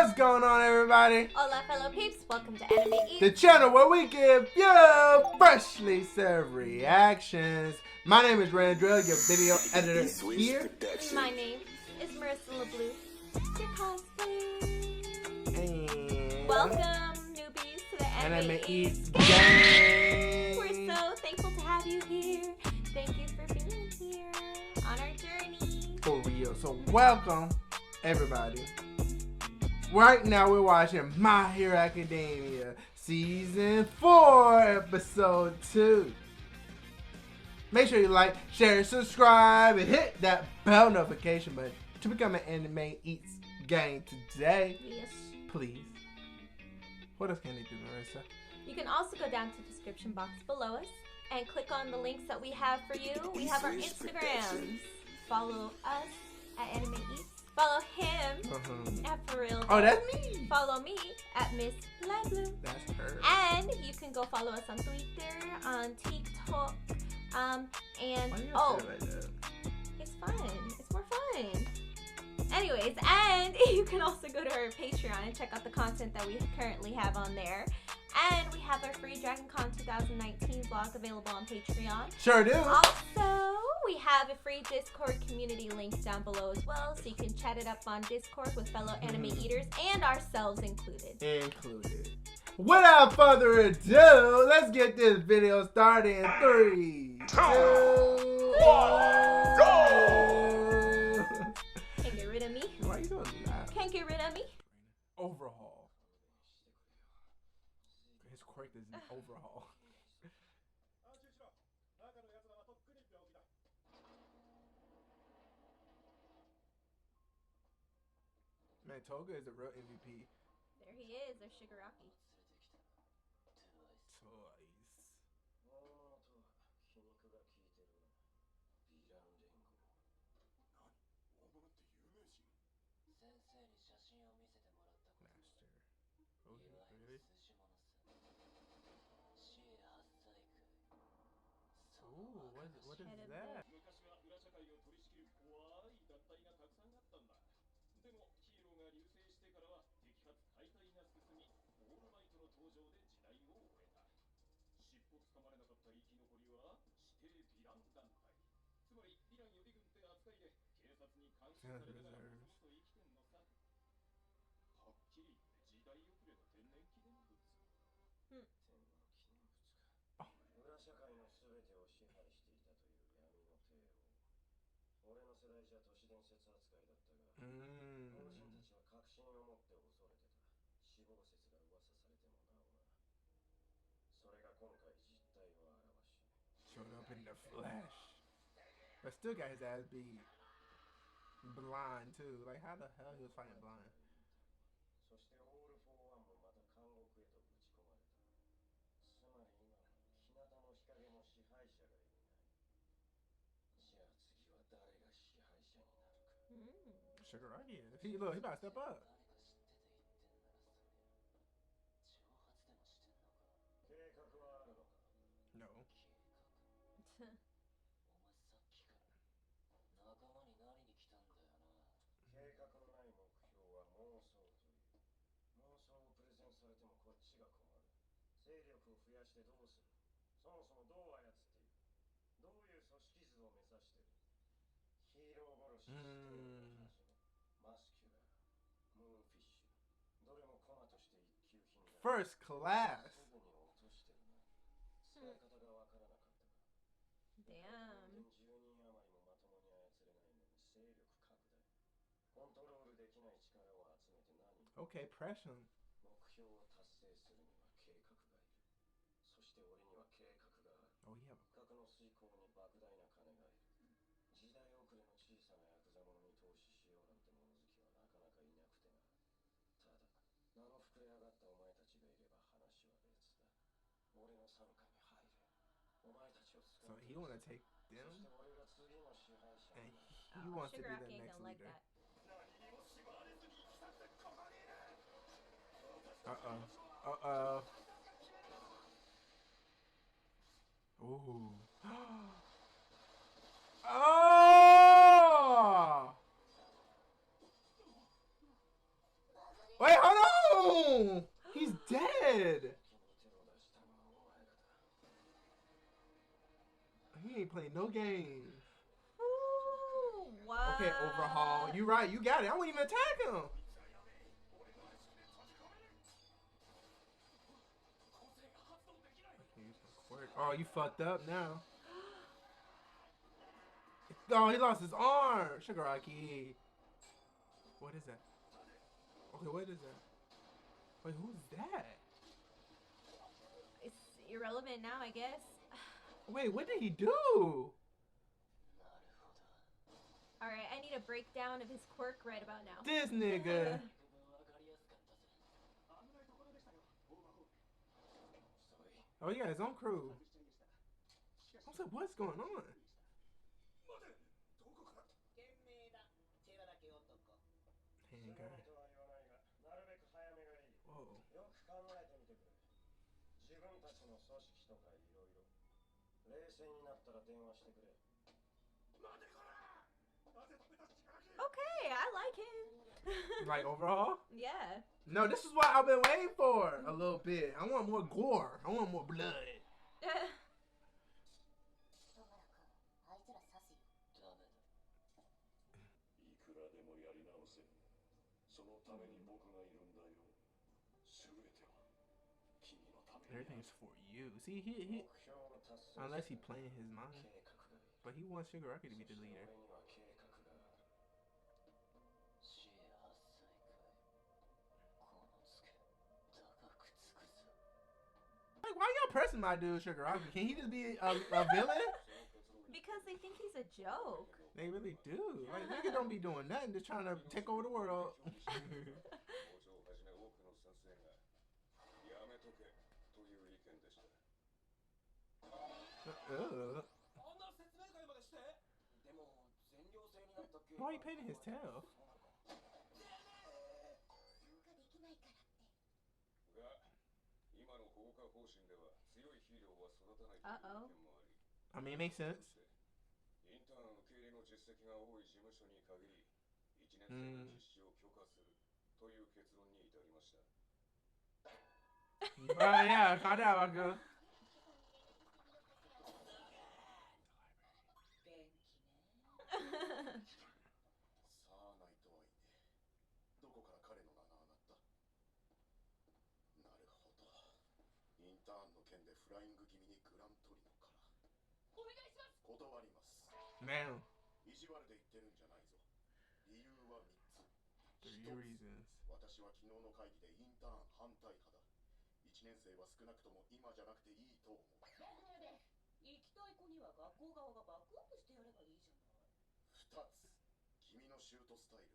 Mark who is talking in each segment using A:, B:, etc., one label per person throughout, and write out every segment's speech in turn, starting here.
A: What's going on, everybody?
B: Hola, fellow peeps. Welcome to Anime Eats,
A: The channel where we give you freshly served reactions. My name is Randrell, your video editor here.
B: My name is Marissa LeBlue, your cosplayer.
A: And
B: Welcome, newbies, to the Anime Eats
A: gang.
B: We're so thankful to have you here. Thank you for being here on our journey.
A: For real. So welcome, everybody. Right now we're watching My Hero Academia Season 4, Episode 2. Make sure you like, share, subscribe, and hit that bell notification button to become an Anime Eats gang today.
B: Yes.
A: Please. What else can they do, Marissa?
B: You can also go down to the description box below us and click on the links that we have for you. We have our Instagrams. Follow us at Anime Eats. Follow him at For Real.
A: Oh, that's me.
B: Follow me at Miss LeBlue.
A: That's her.
B: And you can go follow us on Twitter, on TikTok, and it's fun. It's more fun. Anyways, and you can also go to our Patreon and check out the content that we currently have on there. And we have our free DragonCon 2019 vlog available on Patreon.
A: Sure do.
B: Also, we have a free Discord community link down below as well, so you can chat it up on Discord with fellow anime eaters and ourselves included.
A: Without further ado, let's get this video started in 3, 2, 1, go!
B: Can't get rid of me.
A: Why are you doing that?
B: Can't get rid of me.
A: Overhaul. His quirk is an overhaul. Man, Toga is a real MVP.
B: There he is, there's Shigaraki.
A: What is that? Showed up in the flesh. But still got his ass beat. Blind too. Like how the hell he was fighting blind? Shigaraki is. He about to step up. No. First class.
B: Damn.
A: Okay, press him. Oh, yeah. So he want to take them, and he wants to be the
B: Shigaraki ain't
A: next
B: gonna like
A: leader.
B: that.
A: Uh-oh. Ooh. Oh! Wait, hold on! He's dead! He ain't playing no games.
B: Ooh, wow.
A: Okay, Overhaul. You right, you got it. I wouldn't even attack him. Oh, you fucked up now. Oh, he lost his arm. Shigaraki. What is that? Okay, what is that? Wait, who's that?
B: It's irrelevant now, I guess.
A: Wait, what did he do?
B: Alright, I need a breakdown of his quirk right about now.
A: This nigga. Oh, he got his own crew. I was like, what's going on? Handgun. Whoa.
B: Okay, I like him.
A: Like Overhaul?
B: Yeah.
A: No, this is what I've been waiting for a little bit. I want more gore. I want more blood. Everything's for you. See, he unless he playing his mind, but he wants Shigaraki to be the leader. Like, why y'all pressing my dude Shigaraki? Can he just be a villain?
B: Because they think he's a joke.
A: They really do. Like, nigga don't be doing nothing, just trying to take over the world. Why are you painting his tail?
B: Uh-oh.
A: I mean, it makes sense. Yeah, calm down, my girl. Man. 3 reasons. 1年生は少なくとも今じゃなくていいと思う。行きたい子には学校側がバックアップしてやればいいじゃない。2つ、君のシュートスタイル、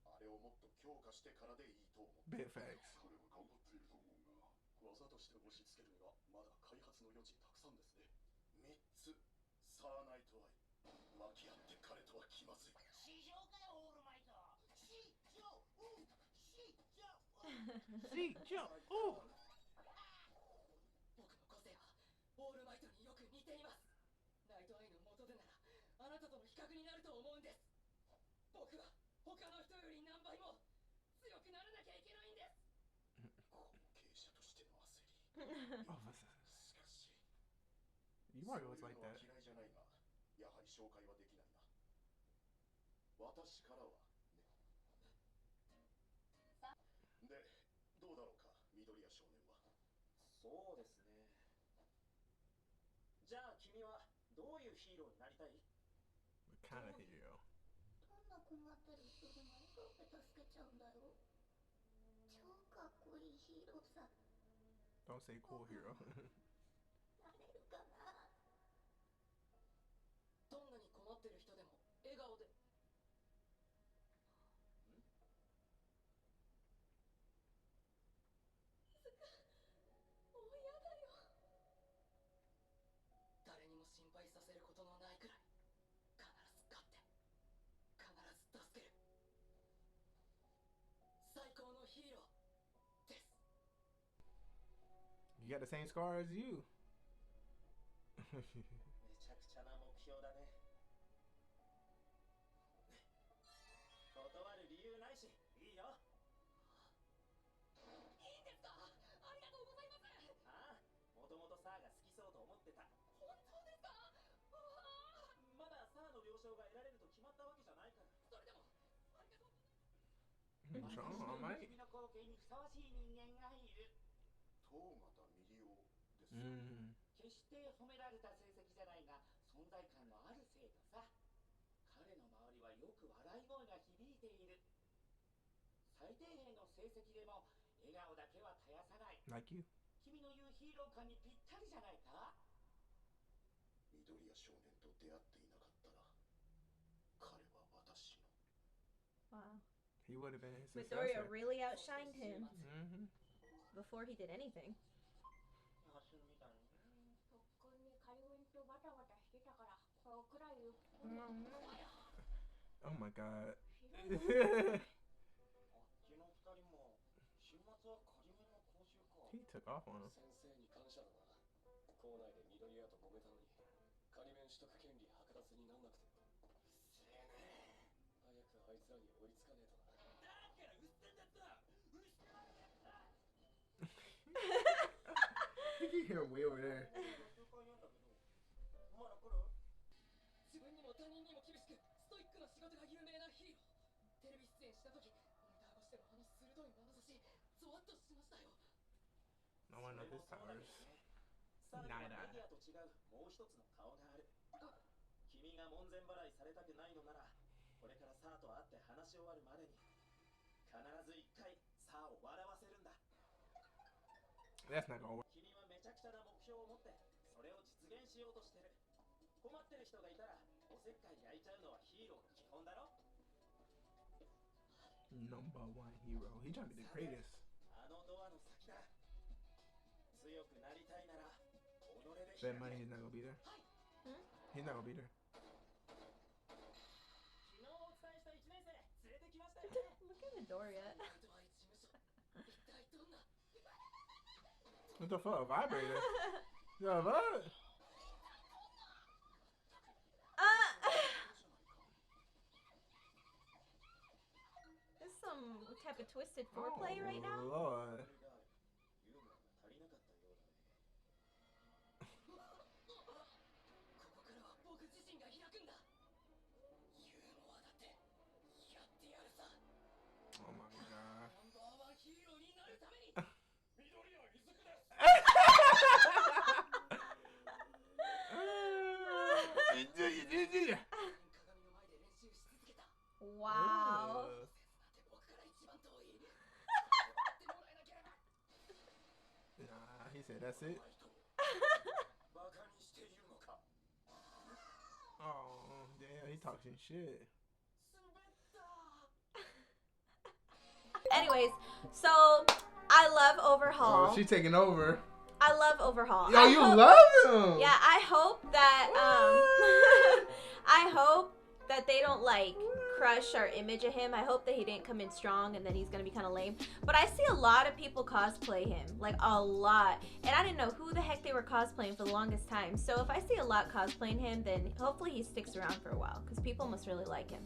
A: あれをもっと強化してからでいいと思う。Bit facts。彼は頑張っていると思うが、技として押し付けるにはまだ開発の余地たくさんですね。3つ、サーナイトアイ。負け合って彼とは気まずい。市場かよ、オールマイト。市場、市場、市場、僕の個性はオールマイトによく似ています。ナイトアイの元でならあなたとの比較になると思うんです。僕は他の人より何倍も強くならなきゃいけないんです。後継者としての焦り。しかし、You are always like that. 嫌いじゃないが、やはり紹介はできないな。私からはね。で、どうだろうか、緑谷少年は。そうですね。じゃあ君はどういうヒーローになりたい？ What kind of hero? どんな困ってる人でも笑顔で助けちゃうんだよ。超かっこいいヒーローさ。Don't say cool hero. なれるかな？どんなに困ってる人でも笑顔で。誰にも心配させることのないくらい必ず勝って必ず助ける最高のヒーローです。 You got the same scar as you. めちゃくちゃな目標だね。断る理由ないしいいよ。What's wrong, mate?
C: 君の後継にふさわしい人間がいる。
D: 東方ミリオです。
C: 決して褒められた成績じゃないが、存在感のある生徒さ。彼の周りはよく笑い声が響いている。最底辺の成績でも笑顔だけは絶やさない。
A: Like you.
C: 君の言うヒーロー感にぴったりじゃないか。
D: 緑谷少年と出会っていなかったら、彼は私の。
B: Wow.
A: He would have been his
B: Midoriya
A: successor.
B: really outshined him
A: Mm-hmm.
B: before he did anything.
C: 走るみたいに。
E: 特訓に仮面とバタバタしてたからそうくらいよ。
A: Oh my god.
C: あっちの二人も週末は仮面の講習か。
A: He took off on him.
D: 先生に感謝だな。校内で緑谷と揉めたのに、仮面取得権利剥奪になんなくて。うっせえね。早くあいつらに追いつかねえとな。だからうっせんだった。
A: You can hear him way over there.
C: まだ来る？
F: 自分にも他人にも厳しくストイックな仕事が有名なヒーロー。テレビ出演した時モニター越しでのあの鋭い眼差しゾワッとしましたよ。
A: No one knows his powers.
C: さらには
A: Nighteye.
C: メディアと違うもう一つの顔がある。君が門前払いされたくないのなら、これからサーと会って話し終わるまでに必ず一回サーを笑わせるんだ。
A: That's not gonna work.
C: 君はめちゃくちゃな目標を持ってそれを実現しようとしてる。困ってる人がいたらおせっかい焼いちゃうのはヒーローの基本だろ。
A: Number one hero. He trying to be the greatest.
C: あのドアの先だ。強くなりたいなら己で
A: Bet money he's not gonna be there. He's not gonna be there.
C: 昨日お伝えした1年生連れてきましたよ。
B: Look at Midoriya.
F: ドアイ事務所一体どんな
A: What the fuck? A vibrator? The fuck?
B: There's some type of twisted foreplay right now.
A: Lord.
C: ユーモアが足りなかったようだね。
F: ここからは僕自身が開くんだ。ユーモアだってやってやるさ。
A: Oh my god.
F: ナンバーワンヒーローになるために。
C: 緑谷いずくです。
F: 鏡の前で練習し続けた。
B: Wow.
F: なんて僕から一番遠い。やってもらえなければ。
A: Nah, he said that's it.
C: バカにしているのか。
A: Oh, damn, he talking shit.
B: Anyways, so I love Overhaul.
A: Oh, she taking over.
B: I love Overhaul.
A: Yo,
B: I
A: you
B: hope-
A: love him.
B: Yeah, I hope that I hope that they don't like crush our image of him. I hope that he didn't come in strong and then he's gonna be kind of lame. But I see a lot of people cosplay him, like a lot, and I didn't know who the heck they were cosplaying for the longest time. So if I see a lot cosplaying him, then hopefully he sticks around for a while because people must really like him.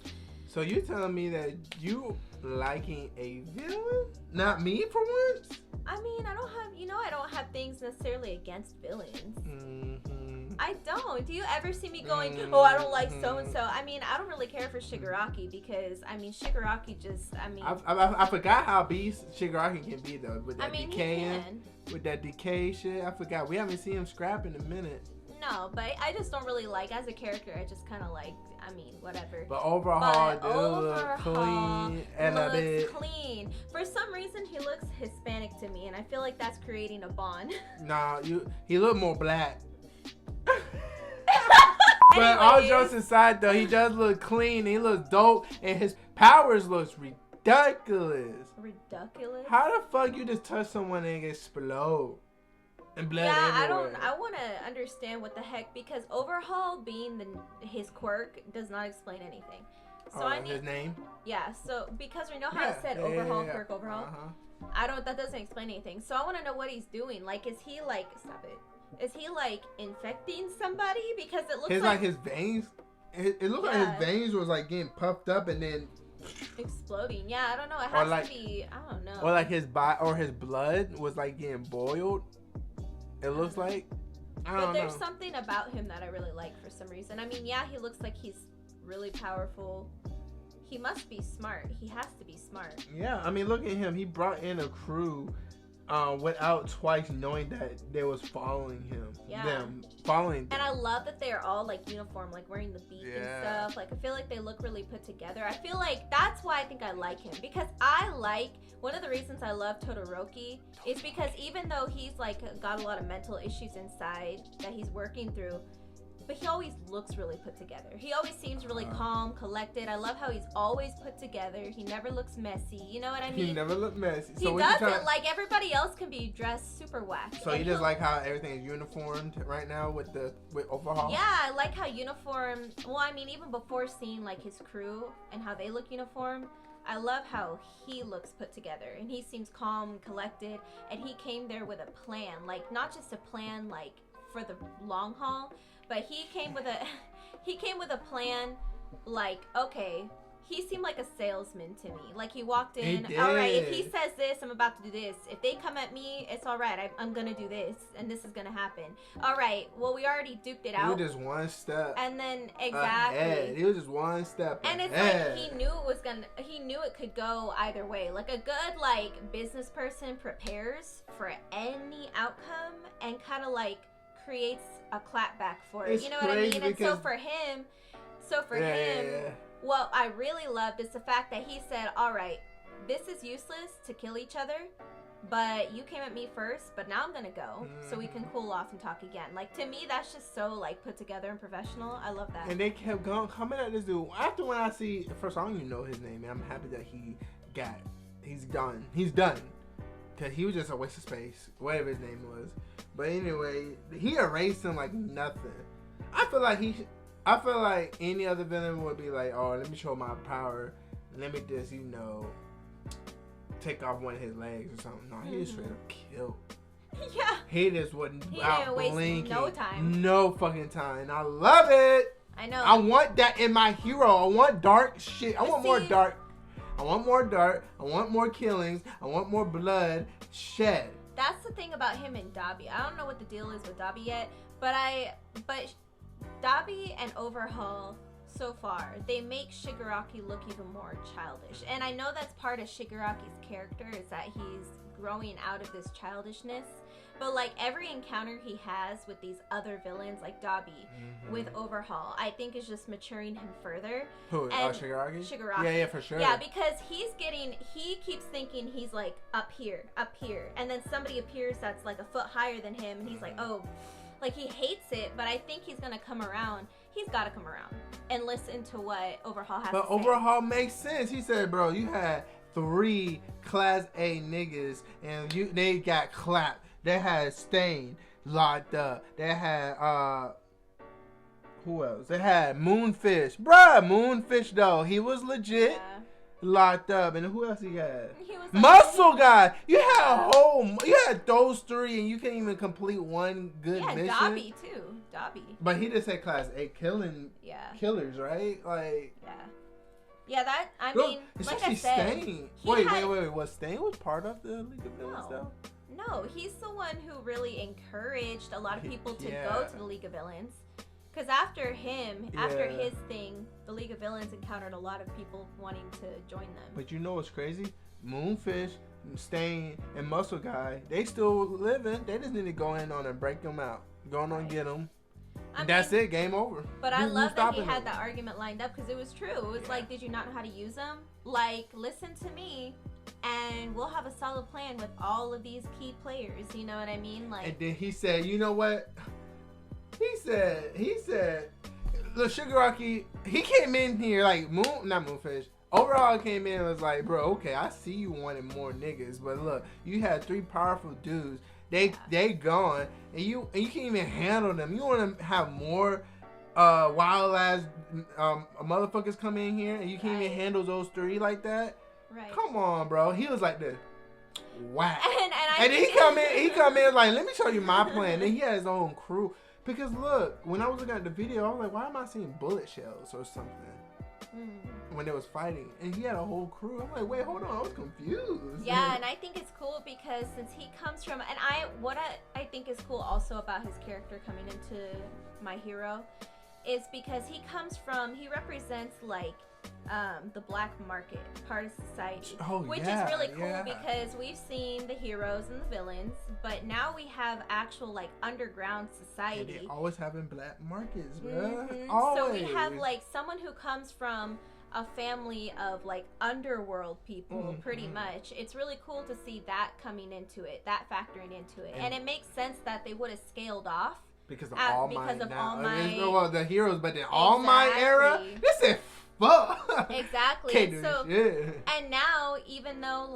A: So you telling me that you liking a villain? Not me for once?
B: I mean, I don't have things necessarily against villains.
A: Mm-hmm.
B: I don't. Do you ever see me going, oh, I don't like so-and-so? I mean, I don't really care for Shigaraki because, I mean, Shigaraki just, I mean...
A: I forgot how beast Shigaraki can be, though. With that
B: I mean,
A: decaying,
B: he can.
A: with that decay shit. I forgot. We haven't seen him scrap in a minute.
B: No, but I just don't really like, as a character, I just kind of like, I mean, whatever.
A: But overhaul,
B: But
A: dude, look clean, elevated.
B: looks clean. For some reason, he looks Hispanic to me, and I feel like that's creating a bond.
A: Nah, he look more black. But all
B: Anyways.
A: jokes aside, though, he does look clean. He looks dope, and his powers looks ridiculous.
B: Ridiculous.
A: How the fuck you just touch someone and explode? And blood everywhere.
B: I want to understand what the heck, because Overhaul being his quirk does not explain anything. So I need
A: his name?
B: Yeah, so because we know how it said Overhaul, quirk, Overhaul. That doesn't explain anything. So I want to know what he's doing. Like, is he like, stop it. Is he like infecting somebody? Because it looks
A: like his veins. It looked like his veins was like getting puffed up and then
B: exploding. Yeah, I don't know. It has to be. I don't know.
A: Or like his blood was like getting boiled. It looks like.
B: But there's something about him that I really like for some reason. I mean, yeah, he looks like he's really powerful. He must be smart. He has to be smart.
A: Yeah, I mean, look at him. He brought in a crew without twice knowing that they was following him.
B: Yeah.
A: Them following them.
B: And I love that they're all like uniform, like wearing the beat and
A: Yeah.
B: stuff. Like I feel like they look really put together. I feel like that's why I think I like him, because I like, one of the reasons I love Todoroki is because even though he's like got a lot of mental issues inside that he's working through, but he always looks really put together. He always seems really calm, collected. I love how he's always put together. He never looks messy. You know what I mean?
A: He never looked messy.
B: He doesn't. Like everybody else can be dressed super whack.
A: So you just like how everything is uniformed right now with Overhaul?
B: Yeah, I like how uniform. Well, I mean, even before seeing like his crew and how they look uniform, I love how he looks put together and he seems calm, collected, and he came there with a plan. Like not just a plan like for the long haul, but he came with a plan. Like, okay, he seemed like a salesman to me. Like he walked in, all right, if he says this, I'm about to do this. If they come at me, it's all right. I'm gonna do this, and this is gonna happen. All right, well, we already duked it out.
A: He was just one step.
B: And then exactly,
A: he was just one step.
B: and it's
A: ahead.
B: like he knew it could go either way. Like a good like business person prepares for any outcome and kind of like creates a clapback for it.
A: It's
B: You know what I
A: crazy
B: mean? And so
A: because-
B: for him, what I really loved is the fact that he said, all right, this is useless to kill each other, but you came at me first, but now I'm gonna go so we can cool off and talk again. Like to me, that's just so like put together and professional. I love that.
A: And they kept going, coming at this dude. After when I see, first I don't even know his name, and I'm happy that he's done. He's done. Cause he was just a waste of space, whatever his name was. But anyway, he erased him like nothing. I feel like any other villain would be like, oh, let me show my power. Let me just, take off one of his legs or something. No, he just straight up killed.
B: Yeah.
A: He just wasn't out blinking.
B: No time.
A: No fucking time. And I love it.
B: I know.
A: I want that in my hero. I want dark shit. I want more
B: See-
A: dark. I want more dark. I want more killings. I want more blood shed.
B: That's the thing about him and Dabi. I don't know what the deal is with Dabi yet, but Dabi and Overhaul so far, they make Shigaraki look even more childish. And I know that's part of Shigaraki's character is that he's growing out of this childishness. But like every encounter he has with these other villains like Dabi with Overhaul, I think is just maturing him further.
A: Who?
B: And
A: Shigaraki?
B: Shigaraki.
A: Yeah, for sure.
B: Yeah, because he keeps thinking he's like up here. And then somebody appears that's like a foot higher than him and he's like, oh, like he hates it, but I think he's gonna come around. He's gotta come around and listen to what Overhaul has to say.
A: But Overhaul makes sense. He said, bro, you had 3 Class A niggas and they got clapped. They had Stain locked up. They had who else? They had Moonfish. Bruh, Moonfish though. He was legit locked up. And who else he had?
B: He was
A: Muscle Guy. You had those 3 and you can't even complete one good mission.
B: Yeah, Dabi too. Dabi.
A: But he just said Class A killers, right? Like
B: Yeah, that I
A: look,
B: mean, like
A: especially
B: I said,
A: Stain. Wait. Was Stain was part of the League of Villains though?
B: No, he's the one who really encouraged a lot of people to go to the League of Villains. Because after his thing, the League of Villains encountered a lot of people wanting to join them.
A: But you know what's crazy? Moonfish, Stain, and Muscle Guy, they still living. They just need to go in on and break them out. Go on and get them. That's it. Game over.
B: But I love that he had that argument lined up because it was true. It was like, did you not know how to use them? Like, listen to me. And we'll have a solid plan with all of these key players. You know what I mean? Like,
A: and then he said, you know what? He said, the Shigaraki, he came in here like not Moonfish. Overall came in and was like, bro, okay, I see you wanted more niggas, but look, you had 3 powerful dudes. They gone, and you can't even handle them. You want to have more wild ass motherfuckers come in here, and you can't even handle those 3 like that.
B: Right.
A: Come on, bro. He was like this. Whack.
B: And
A: then he come in like, let me show you my plan. And he had his own crew. Because look, when I was looking at the video, I was like, why am I seeing bullet shells or something? When they was fighting. And he had a whole crew. I'm like, wait, hold on, I was confused.
B: Yeah, and I think it's cool because since he comes from, and what I think is cool also about his character coming into My Hero is because he represents like the black market part of society,
A: Oh,
B: which
A: yeah,
B: is really cool
A: yeah.
B: because we've seen the heroes and the villains, but now we have actual like underground
A: And
B: society.
A: they always having black markets, bro.
B: Mhm.
A: Always.
B: So we have like someone who comes from a family of like underworld people, pretty much. It's really cool to see that coming into it, that factoring into it, and it makes sense that they would have scaled off.
A: Because of All Might.
B: because of
A: now.
B: All Might.
A: Well, the heroes, but the All Might era, this is fuck.
B: Exactly.
A: Can't do
B: So,
A: shit.
B: and now, even though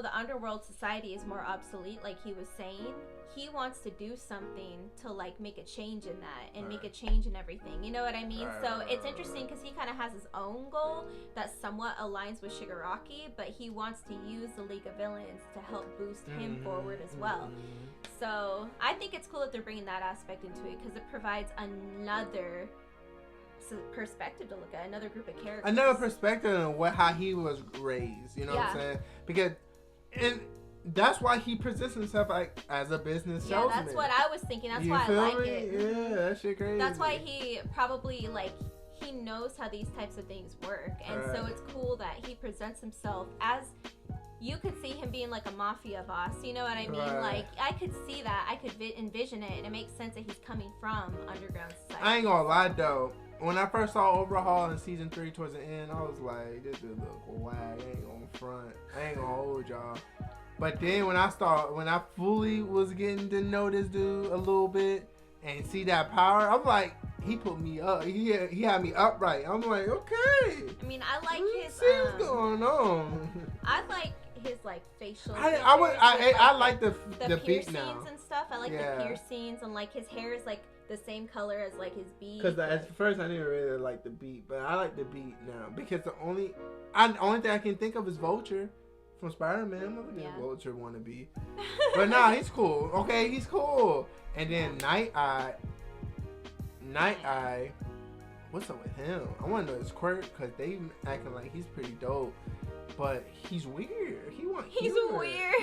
B: the underworld society is more obsolete, like he was saying, he wants to do something to like make a change in that and make a change in everything. You know what I mean? So it's interesting because he kind of has his own goal that somewhat aligns with Shigaraki, but he wants to use the League of Villains to help boost him forward as well. So I think it's cool that they're bringing that aspect into it because it provides another perspective to look at, another group of characters,
A: Another perspective on how he was raised. You know what I'm saying? Because and that's why he presents himself like as a business salesman.
B: That's what I was thinking. That's
A: you
B: why I
A: feel
B: like
A: me?
B: it.
A: Yeah, that shit crazy.
B: That's why he probably like he knows how these types of things work, and so it's cool that he presents himself as. You could see him being like a mafia boss, you know what I mean? Like, I could see that. I could envision it, and it makes sense that he's coming from underground society.
A: I ain't gonna lie though. When I first saw Overhaul in season 3 towards the end, I was like, this dude look whack. I ain't gonna front. I ain't gonna hold y'all. But then when I fully was getting to know this dude a little bit and see that power, I'm like, he put me up. He had me upright. I'm like, okay.
B: I mean, I like his.
A: See what's going on.
B: I like his like facial.
A: I like the beat
B: piercings
A: now
B: and stuff. I like the piercings and like his hair is like the same color as like his beat.
A: Because at first I didn't really like the beat, but I like the beat now because the only thing I can think of is Vulture from Spider-Man. I'm not gonna Vulture wannabe, but nah, he's cool. Okay, he's cool. And then Nighteye. What's up with him? I want to know his quirk because they acting like he's pretty dope. But he's weird. He's weird.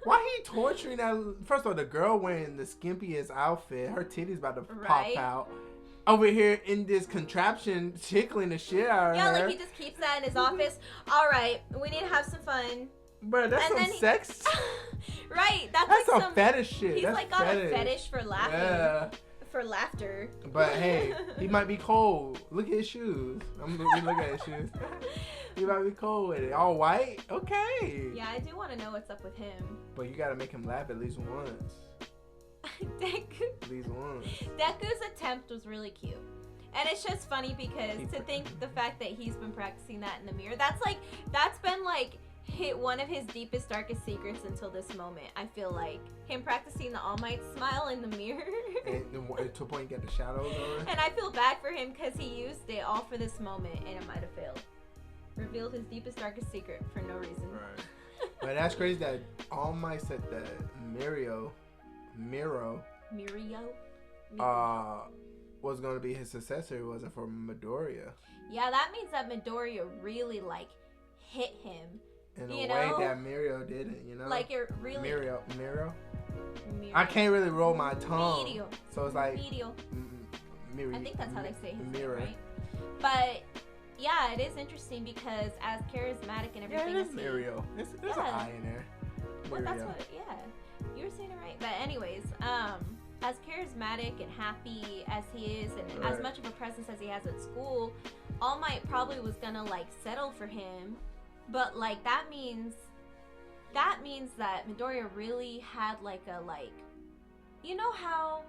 A: Why he torturing that? First of all, the girl wearing the skimpiest outfit, her titties about to pop out. Over here in this contraption, tickling the shit out of her.
B: Yeah, like he just keeps that in his office. All right, we need to have some fun.
A: Bro, that's some sex.
B: Right, that's
A: like
B: some
A: fetish shit.
B: He's
A: that's
B: like got a fetish for laughing.
A: Yeah.
B: For laughter.
A: But hey, he might be cold. Look at his shoes. I'm looking at his shoes. He might be cold with it. All white? Okay.
B: Yeah, I do want to know what's up with him.
A: But you gotta make him laugh at least once.
B: Deku.
A: At least once.
B: Deku's attempt was really cute. And it's just funny because to think the fact that he's been practicing that in the mirror, that's been like one of his deepest, darkest secrets until this moment. I feel like him practicing the All Might smile in the mirror.
A: And to a point, you get the shadows on.
B: And I feel bad for him because he used it all for this moment and it might have failed. Revealed his deepest, darkest secret for no reason.
A: Right. But that's crazy that All Might said that Miro was going to be his successor. It wasn't for Midoriya.
B: Yeah, that means that Midoriya really like hit him.
A: In a way that Miro didn't, you know?
B: Like it really...
A: Miro? I can't really roll my tongue.
B: Medial.
A: So it's like...
B: Medial. I think that's how they say his name, right? But, yeah, it is interesting because as charismatic and everything
A: as Miro. There's an I in there.
B: Well, that's what... Yeah. You were saying it right. But anyways, as charismatic and happy as he is and as much of a presence as he has at school, All Might probably was gonna, like, settle for him. But like that means that Midoriya really had like a you know how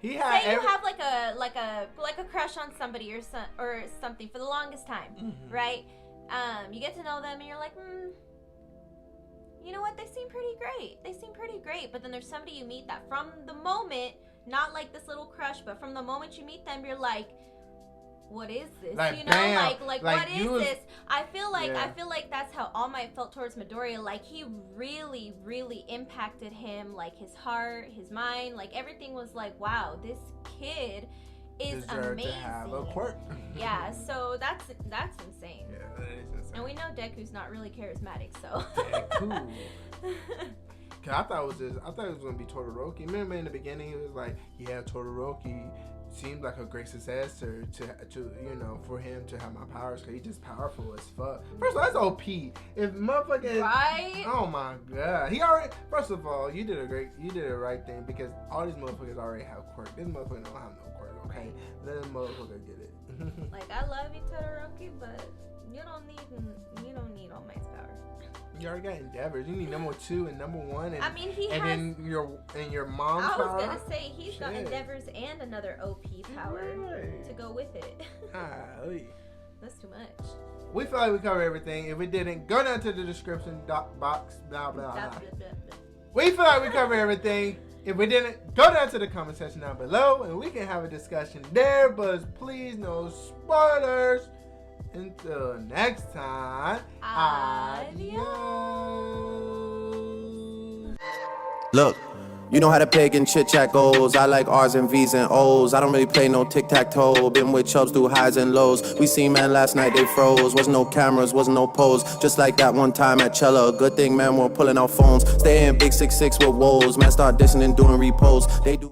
A: he had
B: you have like a crush on somebody or something for the longest time, right? You get to know them and you're like, you know what? They seem pretty great. But then there's somebody you meet that from the moment, not like this little crush, but from the moment you meet them, you're like, what is this?
A: Like,
B: you know,
A: bam.
B: like what is this? I feel like that's how All Might felt towards Midoriya. Like he really, really impacted him, like his heart, his mind, like everything was like, wow, this kid is amazing.
A: To have a quirk.
B: Yeah, so that's insane.
A: Yeah, that is insane.
B: And we know Deku's not really charismatic, so.
A: Deku. Cause I thought it was gonna be Todoroki. Remember in the beginning he was like, yeah, Todoroki seemed like a great successor to for him to have my powers, because he's just powerful as fuck. First of all, that's OP. If motherfucking
B: Right?
A: Oh my god, he already. First of all, you did the right thing, because all these motherfuckers already have quirk. This motherfucker don't have no quirk. Okay, let this motherfucker get it.
B: Like, I love you, Todoroki, but you don't need All Might's power.
A: You already got endeavors. You need number 2 and number 1, and
B: I mean,
A: then your mom's
B: I was
A: power.
B: gonna say he's got
A: Shit.
B: endeavors and another OP power
A: Right.
B: to go with it.
A: Golly.
B: That's too much.
A: We feel like we covered everything. If we didn't, go down to the description box. Blah blah blah. We feel like we covered everything. If we didn't, go down to the comment section down below and we can have a discussion there. But please, no spoilers. Until next time, adios.
G: Look, you know how the pagan chit chat goes. I like R's and V's and O's. I don't really play no tic-tac-toe. Been with chubs through highs and lows. We seen man last night, they froze. Wasn't no cameras, wasn't no pose. Just like that one time at Cella. Good thing man, we're pulling out phones. Stay in big 6'6" with woes. Man start dissing and doing repos. They do.